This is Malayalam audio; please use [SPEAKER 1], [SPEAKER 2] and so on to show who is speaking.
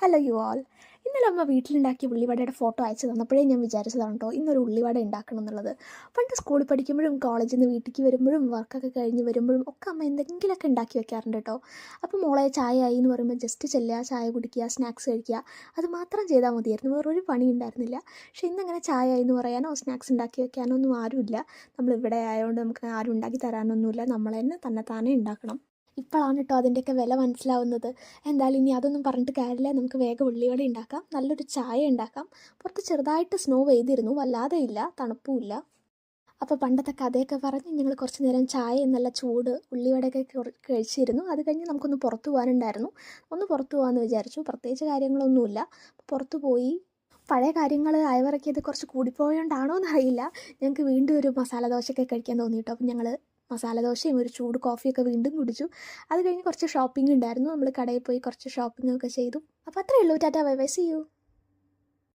[SPEAKER 1] Hello you all. ഇന്നലെ അമ്മ വീട്ടിലുണ്ടാക്കിയ ഉള്ളിവടയുടെ ഫോട്ടോ അയച്ചു തന്നപ്പോഴേ ഞാൻ വിചാരിച്ചതാണ് കേട്ടോ ഇന്നൊരു ഉള്ളിവട ഉണ്ടാക്കണം എന്നുള്ളത്. പണ്ട് സ്കൂളിൽ പഠിക്കുമ്പോഴും കോളേജിൽ നിന്ന് വീട്ടിലേക്ക് വരുമ്പോഴും വർക്കൊക്കെ കഴിഞ്ഞ് വരുമ്പോഴും ഒക്കെ അമ്മ എന്തെങ്കിലുമൊക്കെ ഉണ്ടാക്കി വെക്കാറുണ്ട് കേട്ടോ. അപ്പോൾ മോളെ ചായ ആയി എന്ന് പറയുമ്പോൾ ജസ്റ്റ് ചെല്ലുക, ചായ കുടിക്കുക, സ്നാക്സ് കഴിക്കുക, അത് മാത്രം ചെയ്താൽ മതിയായിരുന്നു, വേറൊരു പണി ഉണ്ടായിരുന്നില്ല. പക്ഷേ ഇന്നങ്ങനെ ചായ ആയി എന്ന് പറയാനോ സ്നാക്സ് ഉണ്ടാക്കി വെക്കാനോ ഒന്നും ആരുമില്ല. നമ്മളിവിടെ ആയതുകൊണ്ട് നമുക്ക് ആരും ഉണ്ടാക്കി തരാനൊന്നുമില്ല, നമ്മൾ തന്നെ താനേ ഉണ്ടാക്കണം. ഇപ്പോഴാണ് കേട്ടോ അതിൻ്റെയൊക്കെ വില മനസ്സിലാവുന്നത്. എന്തായാലും ഇനി അതൊന്നും പറഞ്ഞിട്ട് കാര്യമില്ല, നമുക്ക് വേഗം ഉള്ളിവട ഉണ്ടാക്കാം, നല്ലൊരു ചായ ഉണ്ടാക്കാം. പുറത്ത് ചെറുതായിട്ട് സ്നോ പെയ്തിരുന്നു, വല്ലാതെ ഇല്ല, തണുപ്പുമില്ല. അപ്പോൾ പണ്ടത്തെ കഥയൊക്കെ പറഞ്ഞ് ഞങ്ങൾ കുറച്ച് നേരം ചായയും നല്ല ചൂട് ഉള്ളിവടയൊക്കെ കഴിച്ചിരുന്നു. അത് കഴിഞ്ഞ് നമുക്കൊന്ന് പുറത്ത് പോകാനുണ്ടായിരുന്നു. ഒന്ന് പുറത്ത് പോകാമെന്ന് വിചാരിച്ചു, പ്രത്യേകിച്ച് കാര്യങ്ങളൊന്നുമില്ല. പുറത്ത് പോയി പഴയ കാര്യങ്ങൾ അയവിറക്കിയത് കുറച്ച് കൂടിപ്പോയോണ്ടാണോ എന്നറിയില്ല, ഞങ്ങൾക്ക് വീണ്ടും ഒരു മസാല ദോശയൊക്കെ കഴിക്കാൻ തോന്നി കേട്ടോ. അപ്പം ഞങ്ങൾ മസാല ദോശയും ഒരു ചൂട് കോഫിയൊക്കെ വീണ്ടും കുടിച്ചു. അത് കഴിഞ്ഞ് കുറച്ച് ഷോപ്പിംഗ് ഉണ്ടായിരുന്നു, നമ്മൾ കടയിൽ പോയി കുറച്ച് ഷോപ്പിംഗ് ഒക്കെ ചെയ്തു. അപ്പോൾ അത്രയേ ഉള്ളൂ. Tata, bye bye, see U.